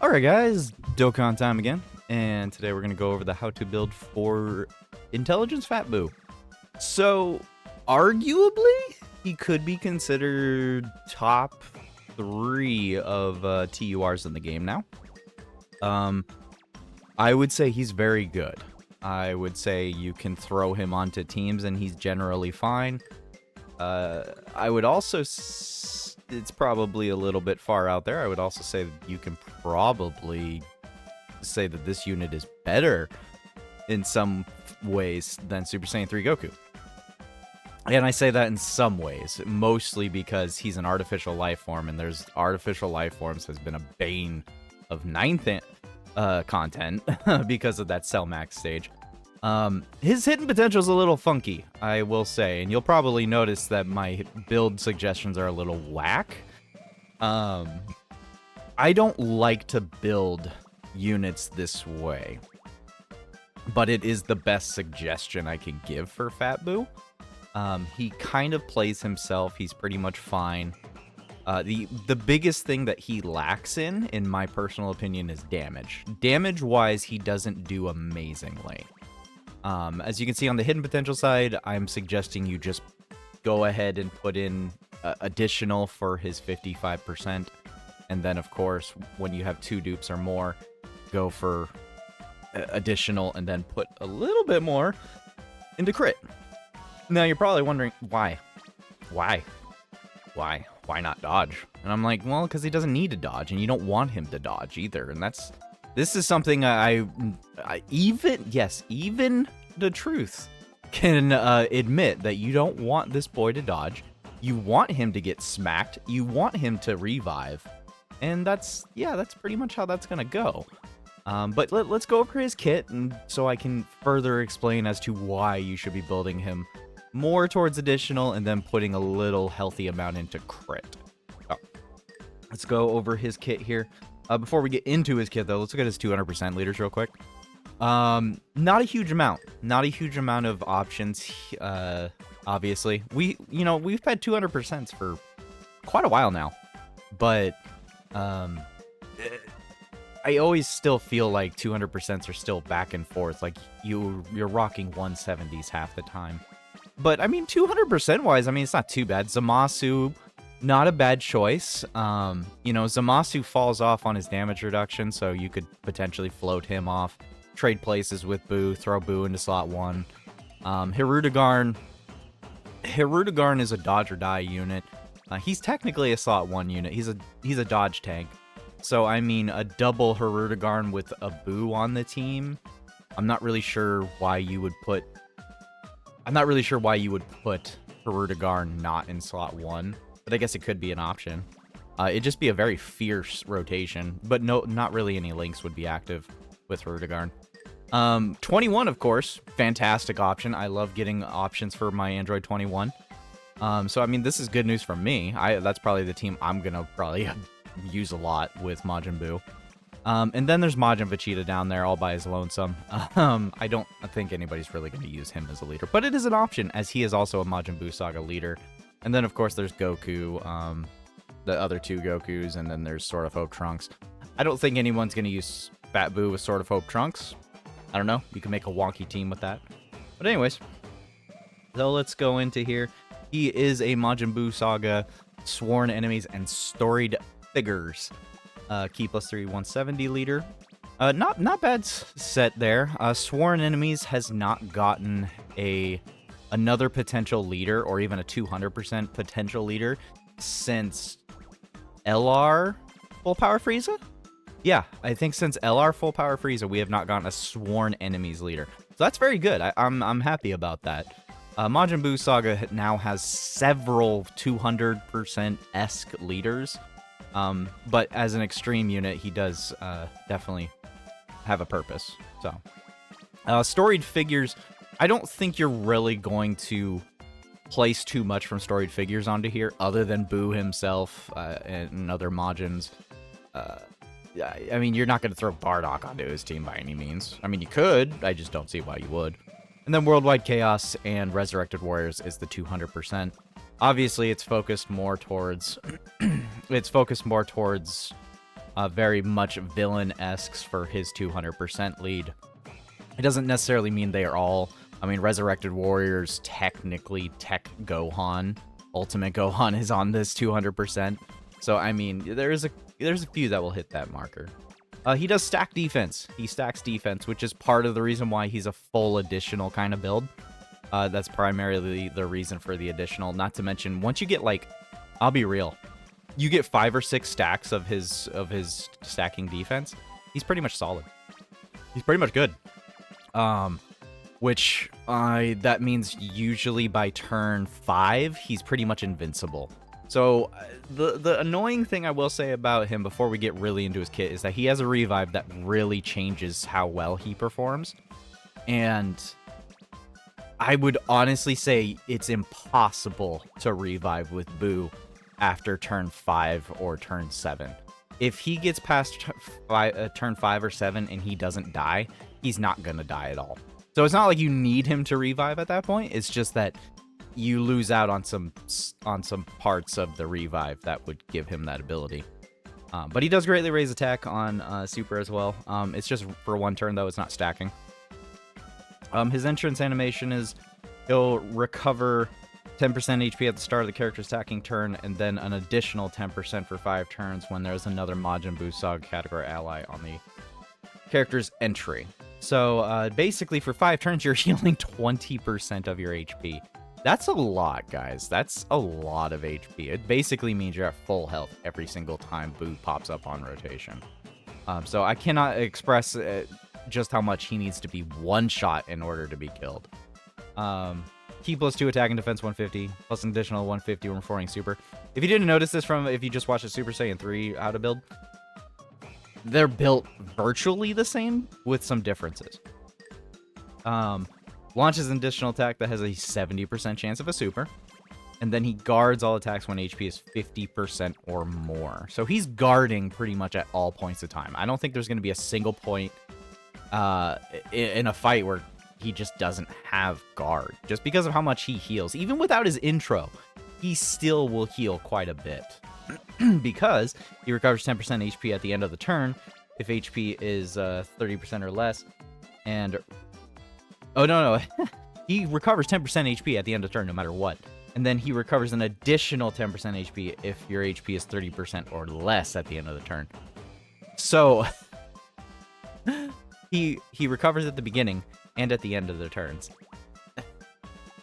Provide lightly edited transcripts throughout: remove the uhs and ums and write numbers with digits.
Alright guys, Dokkan time again, and today we're going to go over the how to build for Intelligence Fat BUU. So, arguably, he could be considered top 3 of TURs in the game now. I would say he's very good. I would say you can throw him onto teams and he's generally fine. I would also, it's probably a little bit far out there. I would also say that you can probably say that this unit is better in some ways than Super Saiyan 3 Goku. And I say that in some ways, mostly because he's an artificial life form, and there's artificial life forms has been a bane of 9th content because of that CaiSamaX stage. His hidden potential is a little funky, I will say, and you'll probably notice that my build suggestions are a little whack. I don't like to build units this way, but it is the best suggestion I can give for Fat BUU. He kind of plays himself. He's pretty much fine. The biggest thing that he lacks in my personal opinion, is damage. Damage-wise, he doesn't do amazingly. As you can see on the hidden potential side, I'm suggesting you just go ahead and put in additional for his 55%. And then, of course, when you have 2 dupes or more, go for additional and then put a little bit more into crit. Now, you're probably wondering, why? Why not dodge? And I'm like, well, because he doesn't need to dodge, and you don't want him to dodge either. And this is something even the truth can admit that you don't want this boy to dodge. You want him to get smacked. You want him to revive. And that's pretty much how that's gonna go. But let's go over his kit, and so I can further explain as to why you should be building him more towards additional and then putting a little healthy amount into crit. Oh. Let's go over his kit here. Before we get into his kit, though, let's look at his 200% leaders real quick. Not a huge amount. Not a huge amount of options, obviously. We've had 200% for quite a while now. But, I always still feel like 200% are still back and forth. Like, you're rocking 170s half the time. But, I mean, 200% wise, I mean, it's not too bad. Zamasu, not a bad choice. Zamasu falls off on his damage reduction, so you could potentially float him off. Trade places with BUU, throw BUU into slot 1. Hirudegarn is a dodge or die unit. He's technically a slot 1 unit. He's a dodge tank. So, I mean, a double Hirudegarn with a BUU on the team, I'm not really sure why you would put Hirudegarn not in slot 1, but I guess it could be an option. It'd just be a very fierce rotation, but not really any links would be active with Hirudegarn. 21, of course, fantastic option. I love getting options for my Android 21. So, I mean, this is good news for me. That's probably the team I'm going to probably use a lot with Majin BUU. And then there's Majin Vegeta down there all by his lonesome. I don't think anybody's really going to use him as a leader, but it is an option, as he is also a Majin Buu Saga leader. And then, of course, there's Goku, the other 2 Gokus, and then there's Sword of Hope Trunks. I don't think anyone's going to use Fat BUU with Sword of Hope Trunks. I don't know. You can make a wonky team with that. But anyways, so let's go into here. He is a Majin Buu Saga Sworn Enemies and Storied Figures. Key +3 170 leader. Not bad set there. Sworn Enemies has not gotten another potential leader, or even a 200% potential leader, since LR Full Power Frieza? Yeah, I think since LR Full Power Frieza, we have not gotten a Sworn Enemies leader. So that's very good. I'm happy about that. Majin Buu Saga now has several 200%-esque leaders. But as an extreme unit, he does definitely have a purpose. So, storied figures, I don't think you're really going to place too much from storied figures onto here, other than BUU himself and other Majins. I mean, you're not going to throw Bardock onto his team by any means. I mean, you could. I just don't see why you would. And then Worldwide Chaos and Resurrected Warriors is the 200%. Obviously, it's focused more towards very much villain-esque for his 200% lead. It doesn't necessarily mean they are all. I mean, Resurrected Warriors, technically, Tech Gohan, Ultimate Gohan is on this 200%. So, I mean, there's a few that will hit that marker. He does stack defense. He stacks defense, which is part of the reason why he's a full additional kind of build. That's primarily the reason for the additional. Not to mention, once you get, like, I'll be real, you get 5 or 6 stacks of his stacking defense, he's pretty much solid. He's pretty much good. Which that means usually by turn 5, he's pretty much invincible. So the annoying thing I will say about him before we get really into his kit is that he has a revive that really changes how well he performs. And I would honestly say it's impossible to revive with BUU after turn 5 or turn 7. If he gets past turn 5 or 7 and he doesn't die, he's not going to die at all. So it's not like you need him to revive at that point. It's just that you lose out on some parts of the revive that would give him that ability. But he does greatly raise attack on Super as well. It's just for 1 turn, though. It's not stacking. His entrance animation is he'll recover 10% HP at the start of the character's attacking turn, and then an additional 10% for 5 turns when there's another Majin Buu Saga category ally on the character's entry. So basically, for 5 turns, you're healing 20% of your HP. That's a lot, guys. That's a lot of HP. It basically means you're at full health every single time BUU pops up on rotation. So I cannot express just how much he needs to be one-shot in order to be killed. Key plus 2 attack and defense 150, plus an additional 150 when performing super. If you didn't notice this if you just watched a Super Saiyan 3 how to build, they're built virtually the same with some differences. Launches an additional attack that has a 70% chance of a super, and then he guards all attacks when HP is 50% or more. So he's guarding pretty much at all points of time. I don't think there's going to be a single point in a fight where he just doesn't have guard, just because of how much he heals. Even without his intro, he still will heal quite a bit. Because he recovers 10% HP at the end of the turn if HP is 30% or less. And oh no he recovers 10% HP at the end of the turn no matter what, and then he recovers an additional 10% HP if your HP is 30% or less at the end of the turn. So he recovers at the beginning and at the end of the turns.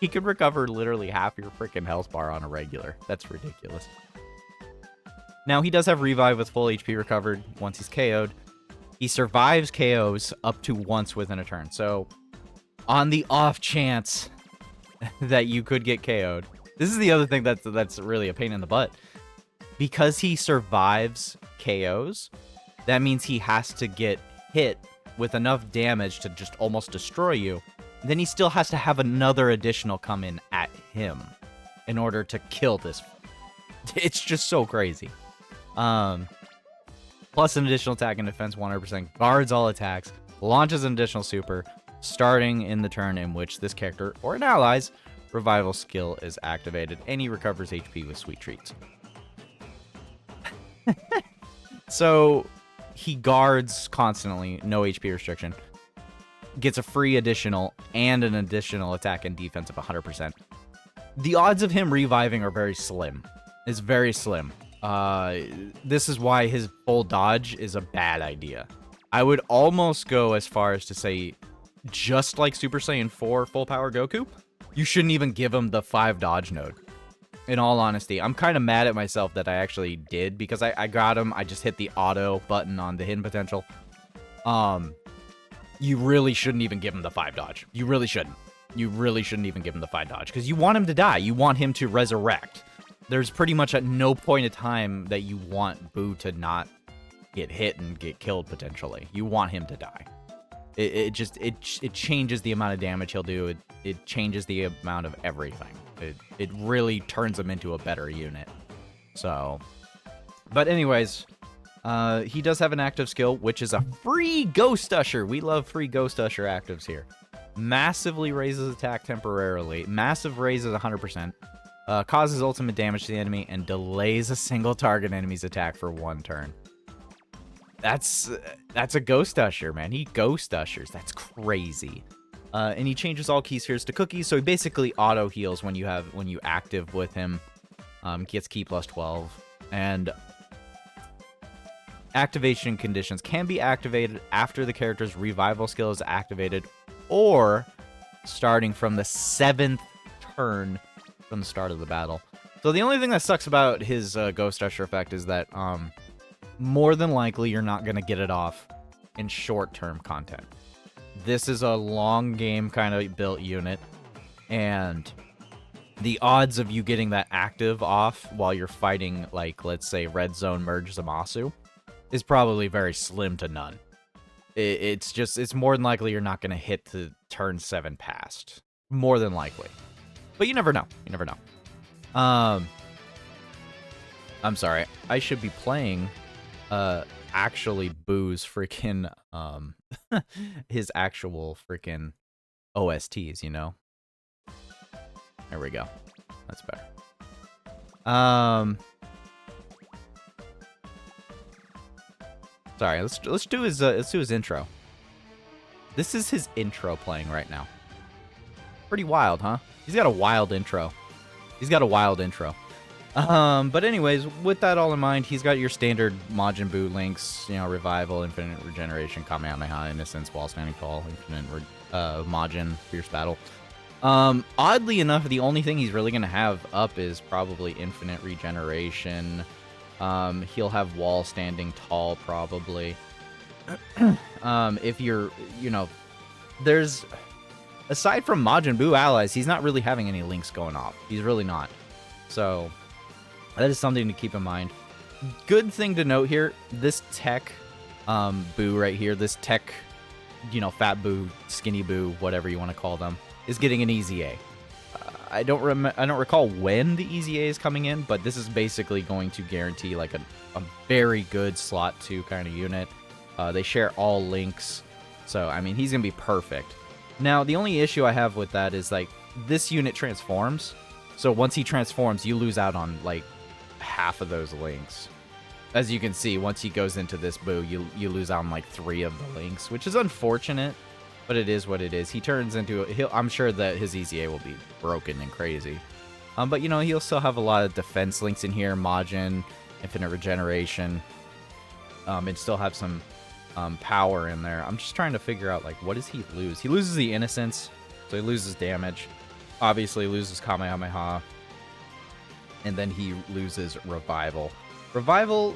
He could recover literally half your freaking health bar on a regular. That's ridiculous. Now, he does have revive with full HP recovered once he's KO'd. He survives KOs up to once within a turn. So, on the off chance that you could get KO'd, this is the other thing that's really a pain in the butt. Because he survives KOs, that means he has to get hit with enough damage to just almost destroy you. Then he still has to have another additional come in at him in order to kill this. It's just so crazy. Plus an additional attack and defense 100%, guards all attacks, launches an additional super, starting in the turn in which this character or an ally's revival skill is activated, and he recovers HP with sweet treats. So he guards constantly, no HP restriction, gets a free additional and an additional attack and defense of 100%. The odds of him reviving are very slim. It's very slim. This is why his full dodge is a bad idea. I would almost go as far as to say, just like Super Saiyan 4 Full Power Goku, you shouldn't even give him the 5 dodge node. In all honesty, I'm kind of mad at myself that I actually did, because I got him, I just hit the auto button on the hidden potential. You really shouldn't even give him the 5 dodge. You really shouldn't. You really shouldn't even give him the 5 dodge, because you want him to die. You want him to resurrect. There's pretty much at no point in time that you want BUU to not get hit and get killed potentially. You want him to die. It changes the amount of damage he'll do. It changes the amount of everything. It really turns him into a better unit. So, but anyways, he does have an active skill, which is a free Ghost Usher. We love free Ghost Usher actives here. Massively raises attack temporarily. Massive raises 100%. Causes ultimate damage to the enemy and delays a single target enemy's attack for 1 turn. That's a Ghost Usher, man. He Ghost Ushers. That's crazy. And he changes all key spheres to cookies, so he basically auto heals when you active with him. Gets key plus 12, and activation conditions can be activated after the character's revival skill is activated, or starting from the 7th turn from the start of the battle. So the only thing that sucks about his Ghost Usher effect is that more than likely you're not going to get it off in short-term content. This is a long game kind of built unit, and the odds of you getting that active off while you're fighting, like, let's say, Red Zone Merge Zamasu is probably very slim to none. It's more than likely you're not going to hit the turn 7 past. More than likely. But you never know. You never know. I'm sorry. I should be playing, actually BUU's freaking, his actual freaking OSTs, you know? There we go. That's better. Sorry, let's do his intro. This is his intro playing right now. Pretty wild, huh? He's got a wild intro. But anyways, with that all in mind, he's got your standard Majin Buu links, you know, Revival, Infinite Regeneration, Kamehameha, Innocence, Wall Standing Tall, Infinite Majin, Fierce Battle. Oddly enough, the only thing he's really going to have up is probably Infinite Regeneration. He'll have Wall Standing Tall, probably. If you're, you know, there's, aside from Majin Buu allies, he's not really having any links going off. He's really not. So, that is something to keep in mind. Good thing to note here, this tech, Buu right here, this tech, you know, fat Buu, skinny Buu, whatever you want to call them, is getting an easy A. I don't recall when the easy A is coming in, but this is basically going to guarantee like a very good slot 2 kind of unit. They share all links, so I mean he's gonna be perfect. Now the only issue I have with that is like this unit transforms, so once he transforms, you lose out on like half of those links. As you can see, once he goes into this Buu, you lose out on like 3 of the links, which is unfortunate. But it is what it is. He turns into I'm sure that his EZA will be broken and crazy. But you know, he'll still have a lot of defense links in here, Majin, Infinite Regeneration, and still have some power in there. I'm just trying to figure out like what does he lose? He loses the Innocence, so he loses damage. Obviously loses Kamehameha, and then he loses Revival. Revival,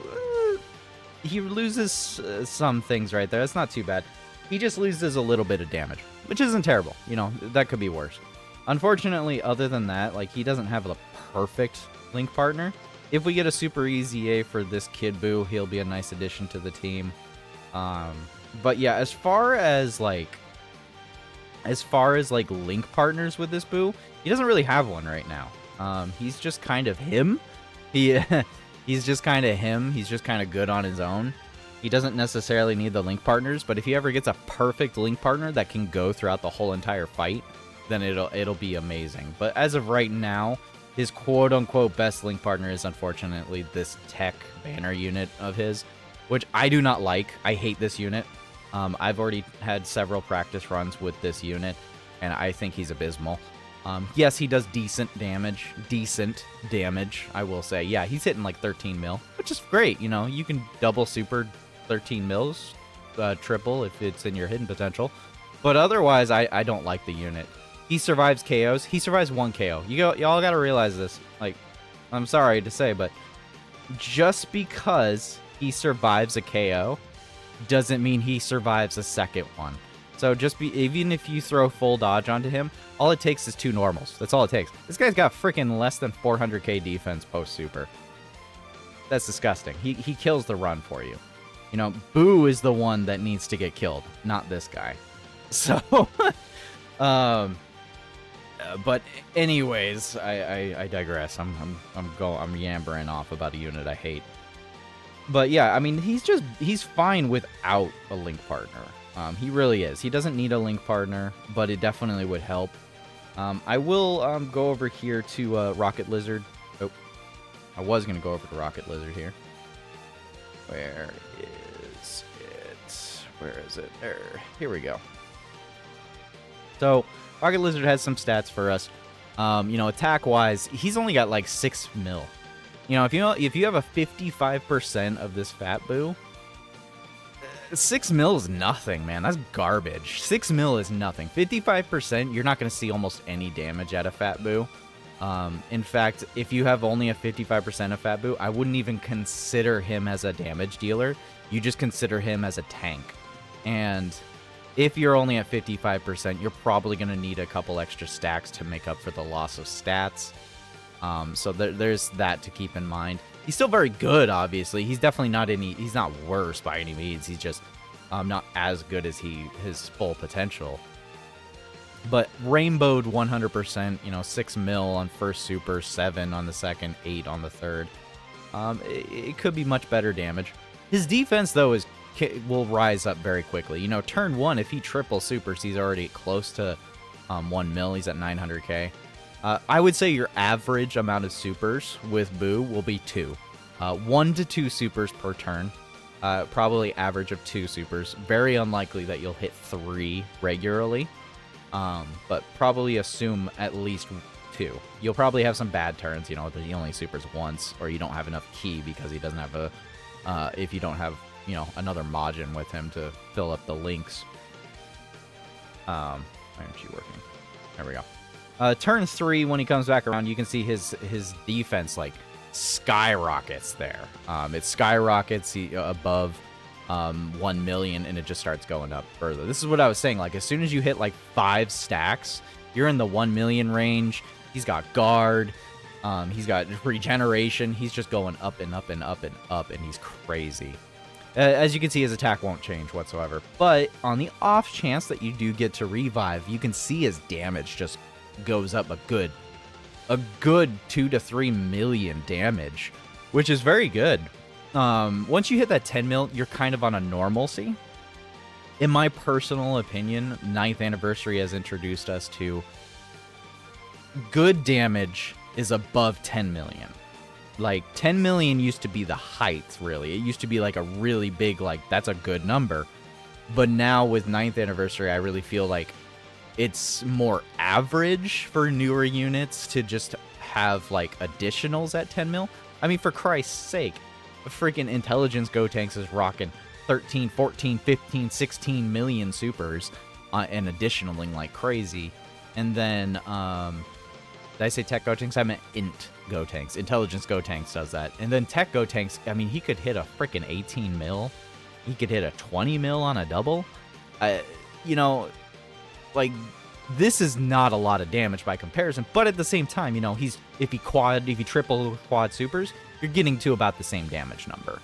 he loses some things right there. That's not too bad. He just loses a little bit of damage, which isn't terrible. You know, that could be worse. Unfortunately, other than that, like, he doesn't have the perfect link partner. If we get a super easy A for this Kid Buu, he'll be a nice addition to the team. But yeah, as far as like link partners with this Buu, he doesn't really have one right now. He's just kind of him. He's just kind of him. He's just kind of good on his own. He doesn't necessarily need the link partners, but if he ever gets a perfect link partner that can go throughout the whole entire fight, then it'll be amazing. But as of right now, his quote-unquote best link partner is unfortunately this tech banner unit of his, which I do not like. I hate this unit. I've already had several practice runs with this unit, and I think he's abysmal. Yes, he does decent damage, I will say. Yeah, he's hitting like 13 mil, which is great. You know, you can double super 13 mils, triple if it's in your hidden potential. But otherwise, I don't like the unit. He survives KOs. He survives 1 KO. Y'all gotta realize this. Like, I'm sorry to say, but just because he survives a KO doesn't mean he survives a second one. So even if you throw full dodge onto him, all it takes is 2 normals. That's all it takes. This guy's got freaking less than 400k defense post super. That's disgusting. He kills the run for you. You know, Buu is the one that needs to get killed, not this guy. So, but anyways, I digress. I'm yammering off about a unit I hate. But yeah, I mean, he's fine without a link partner. He really is. He doesn't need a link partner, but it definitely would help. I will go over here to Rocket Lizard. Oh, I was going to go over to Rocket Lizard here. Where is... Where is it? Here we go. So, Rocket Lizard has some stats for us. You know, attack-wise, he's only got like 6 mil. You know, if you have a 55% of this Fat Boo, 6 mil is nothing, man. That's garbage. 6 mil is nothing. 55%, you're not going to see almost any damage out of Fat Boo. In fact, if you have only a 55% of Fat Boo, I wouldn't even consider him as a damage dealer. You just consider him as a tank. And if you're only at 55%, you're probably going to need a couple extra stacks to make up for the loss of stats. So there's that to keep in mind. He's still very good, obviously. He's definitely not he's not worse by any means. He's just not as good as his full potential. But rainbowed 100%, you know, 6 mil on first super, 7 on the second, 8 on the third. It could be much better damage. His defense, though, will rise up very quickly. You know, turn 1, if he triple supers, he's already close to 1 mil. He's at 900k. I would say your average amount of supers with BUU will be 2. 1 to 2 supers per turn. Probably average of 2 supers. Very unlikely that you'll hit 3 regularly. But probably assume at least 2. You'll probably have some bad turns, you know, that he only supers once, or you don't have enough ki because he doesn't have if you don't have, you know, another Majin with him to fill up the links. Why aren't you working? There we go. Turn 3, when he comes back around, you can see his defense, like, skyrockets there. It skyrockets above 1 million, and it just starts going up further. This is what I was saying. Like, as soon as you hit, like, 5 stacks, you're in the 1 million range. He's got guard. He's got regeneration. He's just going up and up and up and up, and he's crazy. As you can see, his attack won't change whatsoever. But on the off chance that you do get to revive, you can see his damage just goes up a good 2 to 3 million damage, which is very good. Once you hit that 10 mil, you're kind of on a normalcy. In my personal opinion, 9th anniversary has introduced us to good damage is above 10 million. Like, 10 million used to be the height, really. It used to be like a really big, like, that's a good number. But now with 9th anniversary, I really feel like it's more average for newer units to just have, like, additionals at 10 mil. I mean, for Christ's sake, freaking Intelligence Gotenks is rocking 13, 14, 15, 16 million supers and additionaling like crazy. And then, did I say Tech Gotenks? I meant INT Gotenks. Intelligence Gotenks does that. And then Tech Gotenks, I mean, he could hit a freaking 18 mil. He could hit a 20 mil on a double. You know, like, this is not a lot of damage by comparison, but at the same time, you know, if he triple quad supers, you're getting to about the same damage number.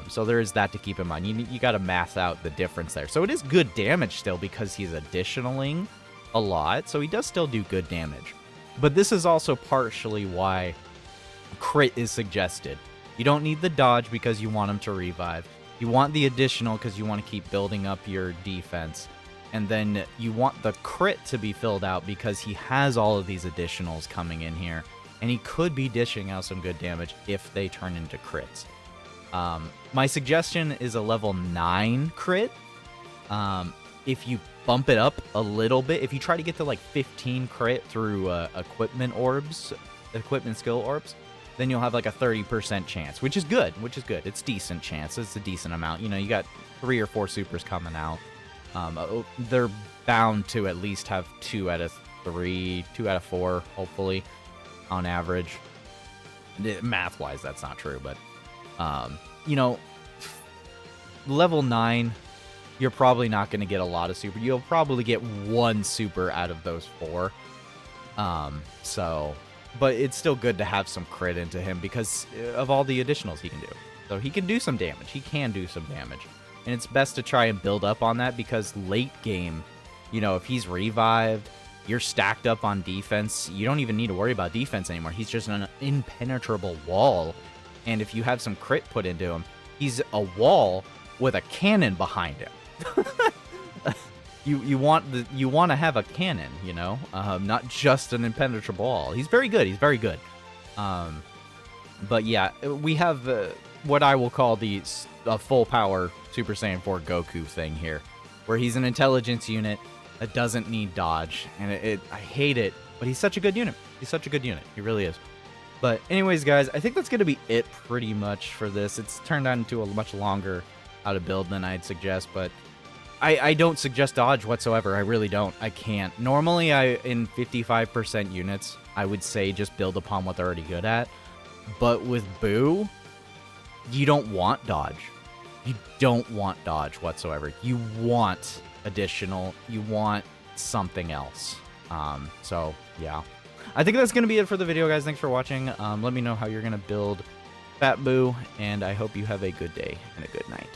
So there is that to keep in mind. You got to math out the difference there. So it is good damage still because he's additionaling a lot, so he does still do good damage. But this is also partially why crit is suggested. You don't need the dodge because you want him to revive. You want the additional because you want to keep building up your defense. And then you want the crit to be filled out because he has all of these additionals coming in here. And he could be dishing out some good damage if they turn into crits. My suggestion is a level 9 crit. If you bump it up a little bit, if you try to get to like 15 crit through equipment skill orbs, then you'll have like a 30% chance, which is good, It's decent chance. It's a decent amount. You know, you got 3 or 4 supers coming out. They're bound to at least have 2 out of 3, 2 out of 4, hopefully, on average. Math-wise, that's not true, but, you know, level 9, you're probably not going to get a lot of super. You'll probably get 1 super out of those 4. But it's still good to have some crit into him because of all the additionals he can do. So he can do some damage. He can do some damage. And it's best to try and build up on that because late game, you know, if he's revived, you're stacked up on defense. You don't even need to worry about defense anymore. He's just an impenetrable wall. And if you have some crit put into him, he's a wall with a cannon behind him. You want to have a cannon, you know, not just an impenetrable wall. He's very good. But yeah, we have what I will call the full power Super Saiyan 4 Goku thing here, where he's an intelligence unit that doesn't need dodge, and I hate it, but he's such a good unit. He's such a good unit. He really is. But anyways, guys, I think that's going to be it pretty much for this. It's turned out into a much longer how to build than I'd suggest, but I don't suggest dodge whatsoever. I really don't. I can't. Normally, in 55% units, I would say just build upon what they're already good at. But with BUU, you don't want dodge. You don't want dodge whatsoever. You want additional. You want something else. So, yeah. I think that's going to be it for the video, guys. Thanks for watching. Let me know how you're going to build Fat BUU, and I hope you have a good day and a good night.